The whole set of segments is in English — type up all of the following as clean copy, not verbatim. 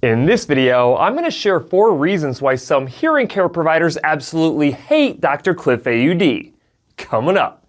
In this video, I'm going to share 4 reasons why some hearing care providers absolutely hate Dr. Cliff AuD. Coming up.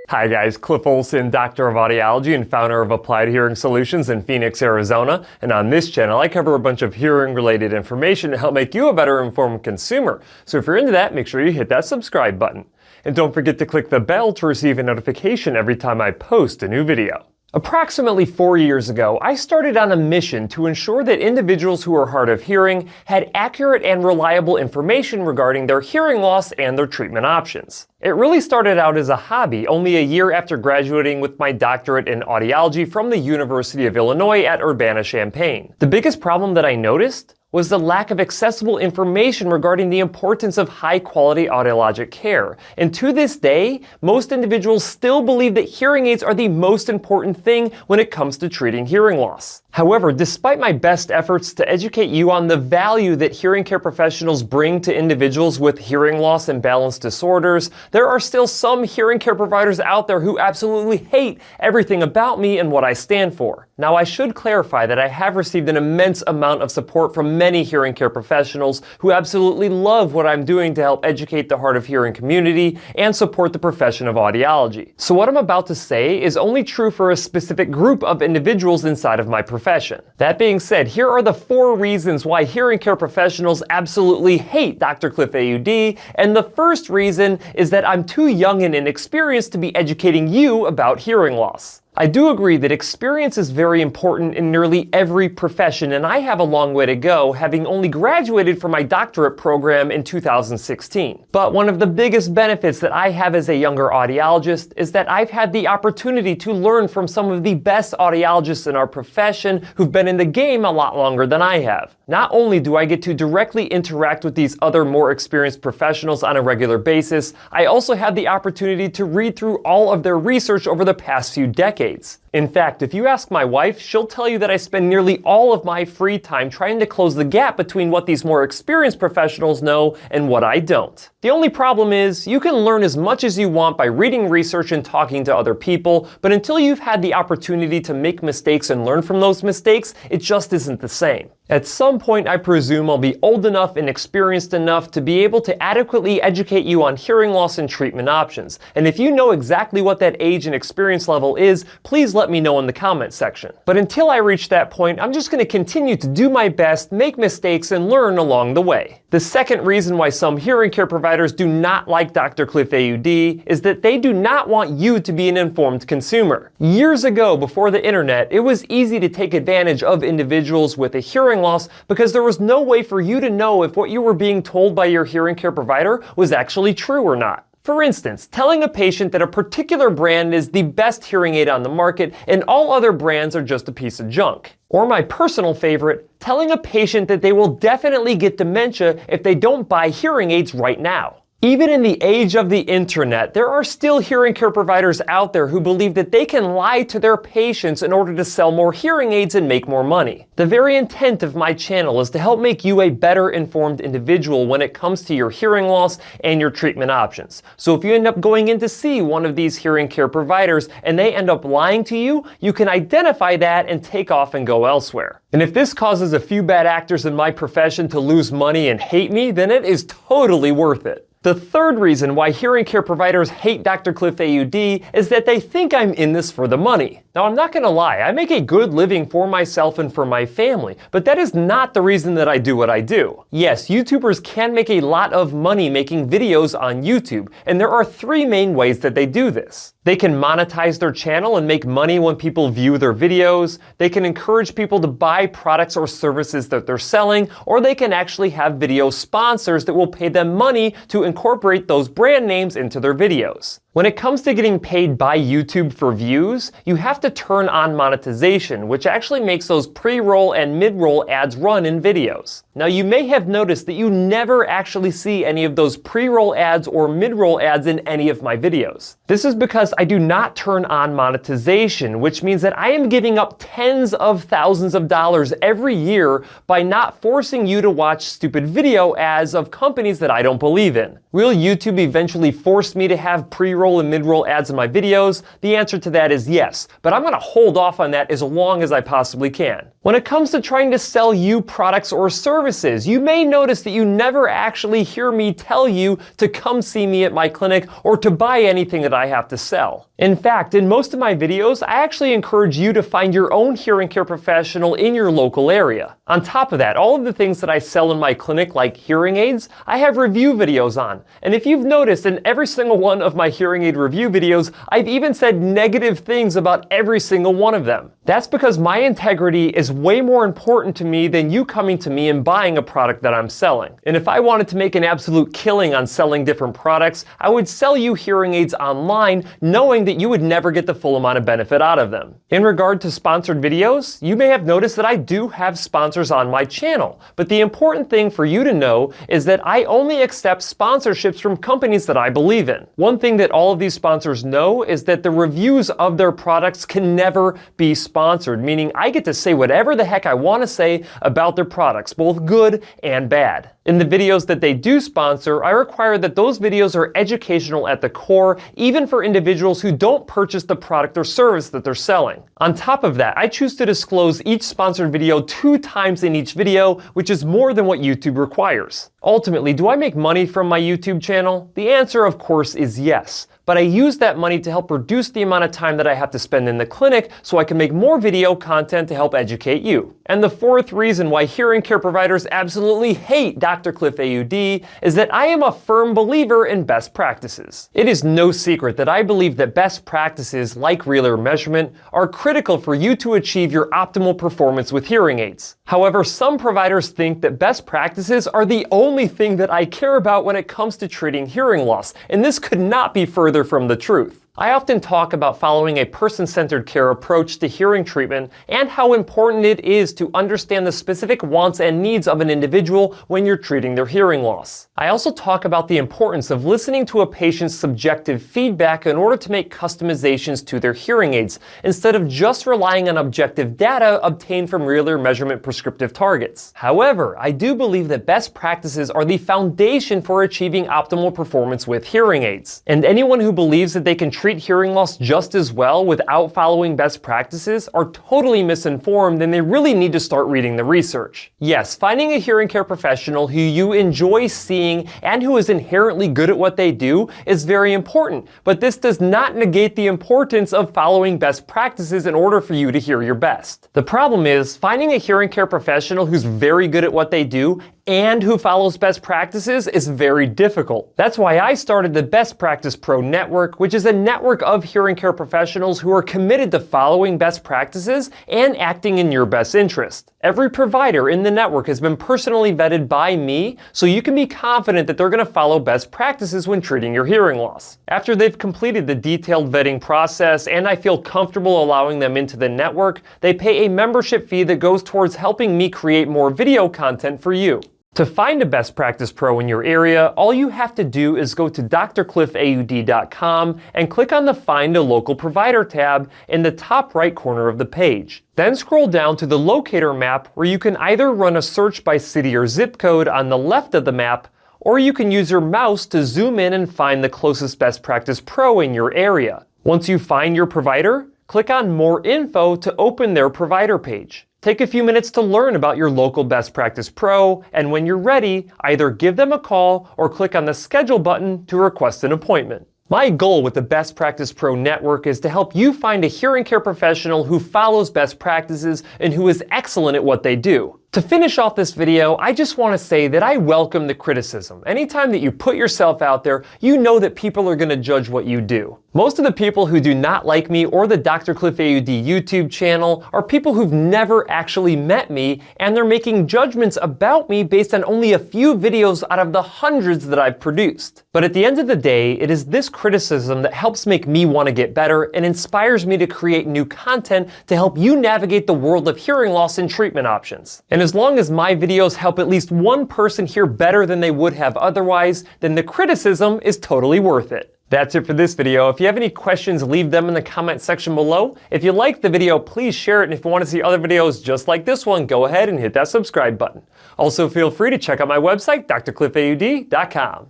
Hi guys, Cliff Olson, Doctor of Audiology and founder of Applied Hearing Solutions in Phoenix, Arizona. And on this channel, I cover a bunch of hearing-related information to help make you a better informed consumer. So if you're into that, make sure you hit that subscribe button. And don't forget to click the bell to receive a notification every time I post a new video. Approximately 4 years ago, I started on a mission to ensure that individuals who are hard of hearing had accurate and reliable information regarding their hearing loss and their treatment options. It really started out as a hobby only a year after graduating with my doctorate in audiology from the University of Illinois at Urbana-Champaign. The biggest problem that I noticed was the lack of accessible information regarding the importance of high-quality audiologic care. And to this day, most individuals still believe that hearing aids are the most important thing when it comes to treating hearing loss. However, despite my best efforts to educate you on the value that hearing care professionals bring to individuals with hearing loss and balance disorders, there are still some hearing care providers out there who absolutely hate everything about me and what I stand for. Now, I should clarify that I have received an immense amount of support from many hearing care professionals who absolutely love what I'm doing to help educate the hard of hearing community and support the profession of audiology. So what I'm about to say is only true for a specific group of individuals inside of my profession. That being said, here are the 4 reasons why hearing care professionals absolutely hate Dr. Cliff AuD, and the first reason is that I'm too young and inexperienced to be educating you about hearing loss. I do agree that experience is very important in nearly every profession, and I have a long way to go, having only graduated from my doctorate program in 2016. But one of the biggest benefits that I have as a younger audiologist is that I've had the opportunity to learn from some of the best audiologists in our profession who've been in the game a lot longer than I have. Not only do I get to directly interact with these other more experienced professionals on a regular basis, I also have the opportunity to read through all of their research over the past few decades. In fact, if you ask my wife, she'll tell you that I spend nearly all of my free time trying to close the gap between what these more experienced professionals know and what I don't. The only problem is, you can learn as much as you want by reading research and talking to other people, but until you've had the opportunity to make mistakes and learn from those mistakes, it just isn't the same. At some point, I presume I'll be old enough and experienced enough to be able to adequately educate you on hearing loss and treatment options. And if you know exactly what that age and experience level is, please let me know in the comment section. But until I reach that point, I'm just going to continue to do my best, make mistakes, and learn along the way. The second reason why some hearing care providers do not like Dr. Cliff AuD is that they do not want you to be an informed consumer. Years ago, before the internet, it was easy to take advantage of individuals with a hearing loss because there was no way for you to know if what you were being told by your hearing care provider was actually true or not. For instance, telling a patient that a particular brand is the best hearing aid on the market and all other brands are just a piece of junk. Or my personal favorite, telling a patient that they will definitely get dementia if they don't buy hearing aids right now. Even in the age of the internet, there are still hearing care providers out there who believe that they can lie to their patients in order to sell more hearing aids and make more money. The very intent of my channel is to help make you a better informed individual when it comes to your hearing loss and your treatment options. So if you end up going in to see one of these hearing care providers and they end up lying to you, you can identify that and take off and go elsewhere. And if this causes a few bad actors in my profession to lose money and hate me, then it is totally worth it. The third reason why hearing care providers hate Dr. Cliff AuD is that they think I'm in this for the money. Now, I'm not going to lie, I make a good living for myself and for my family, but that is not the reason that I do what I do. Yes, YouTubers can make a lot of money making videos on YouTube, and there are 3 main ways that they do this. They can monetize their channel and make money when people view their videos, they can encourage people to buy products or services that they're selling, or they can actually have video sponsors that will pay them money to incorporate those brand names into their videos. When it comes to getting paid by YouTube for views, you have to turn on monetization, which actually makes those pre-roll and mid-roll ads run in videos. Now, you may have noticed that you never actually see any of those pre-roll ads or mid-roll ads in any of my videos. This is because I do not turn on monetization, which means that I am giving up tens of thousands of dollars every year by not forcing you to watch stupid video ads of companies that I don't believe in. Will YouTube eventually force me to have pre-roll pre-roll and mid-roll ads in my videos? The answer to that is yes, but I'm going to hold off on that as long as I possibly can. When it comes to trying to sell you products or services, you may notice that you never actually hear me tell you to come see me at my clinic or to buy anything that I have to sell. In fact, in most of my videos, I actually encourage you to find your own hearing care professional in your local area. On top of that, all of the things that I sell in my clinic, like hearing aids, I have review videos on. And if you've noticed, in every single one of my hearing aid review videos, I've even said negative things about every single one of them. That's because my integrity is way more important to me than you coming to me and buying a product that I'm selling. And if I wanted to make an absolute killing on selling different products, I would sell you hearing aids online knowing that you would never get the full amount of benefit out of them. In regard to sponsored videos, you may have noticed that I do have sponsors on my channel. But the important thing for you to know is that I only accept sponsorships from companies that I believe in. One thing that all of these sponsors know is that the reviews of their products can never be sponsored, meaning I get to say whatever the heck I want to say about their products, both good and bad. In the videos that they do sponsor, I require that those videos are educational at the core, even for individuals who don't purchase the product or service that they're selling. On top of that, I choose to disclose each sponsored video 2 times in each video, which is more than what YouTube requires. Ultimately, do I make money from my YouTube channel? The answer, of course, is yes. But I use that money to help reduce the amount of time that I have to spend in the clinic so I can make more video content to help educate you. And the fourth reason why hearing care providers absolutely hate Dr. Cliff AuD is that I am a firm believer in best practices. It is no secret that I believe that best practices like real ear measurement are critical for you to achieve your optimal performance with hearing aids. However, some providers think that best practices are the only thing that I care about when it comes to treating hearing loss, and this could not be further from the truth. I often talk about following a person-centered care approach to hearing treatment and how important it is to understand the specific wants and needs of an individual when you're treating their hearing loss. I also talk about the importance of listening to a patient's subjective feedback in order to make customizations to their hearing aids, instead of just relying on objective data obtained from real ear measurement prescriptive targets. However, I do believe that best practices are the foundation for achieving optimal performance with hearing aids. And anyone who believes that they can treat hearing loss just as well without following best practices are totally misinformed, and they really need to start reading the research. Yes, finding a hearing care professional who you enjoy seeing and who is inherently good at what they do is very important, but this does not negate the importance of following best practices in order for you to hear your best. The problem is, finding a hearing care professional who's very good at what they do and who follows best practices is very difficult. That's why I started the Best Practice Pro Network, which is a network of hearing care professionals who are committed to following best practices and acting in your best interest. Every provider in the network has been personally vetted by me, so you can be confident that they're going to follow best practices when treating your hearing loss. After they've completed the detailed vetting process and I feel comfortable allowing them into the network, they pay a membership fee that goes towards helping me create more video content for you. To find a Best Practice Pro in your area, all you have to do is go to drcliffaud.com and click on the Find a Local Provider tab in the top right corner of the page. Then scroll down to the locator map, where you can either run a search by city or zip code on the left of the map, or you can use your mouse to zoom in and find the closest Best Practice Pro in your area. Once you find your provider, click on More Info to open their provider page. Take a few minutes to learn about your local Best Practice Pro, and when you're ready, either give them a call or click on the Schedule button to request an appointment. My goal with the Best Practice Pro Network is to help you find a hearing care professional who follows best practices and who is excellent at what they do. To finish off this video, I just want to say that I welcome the criticism. Anytime that you put yourself out there, you know that people are going to judge what you do. Most of the people who do not like me or the Dr. Cliff AuD YouTube channel are people who've never actually met me, and they're making judgments about me based on only a few videos out of the hundreds that I've produced. But at the end of the day, it is this criticism that helps make me want to get better and inspires me to create new content to help you navigate the world of hearing loss and treatment options. And as long as my videos help at least one person hear better than they would have otherwise, then the criticism is totally worth it. That's it for this video. If you have any questions, leave them in the comment section below. If you liked the video, please share it. And if you want to see other videos just like this one, go ahead and hit that subscribe button. Also, feel free to check out my website, drcliffaud.com.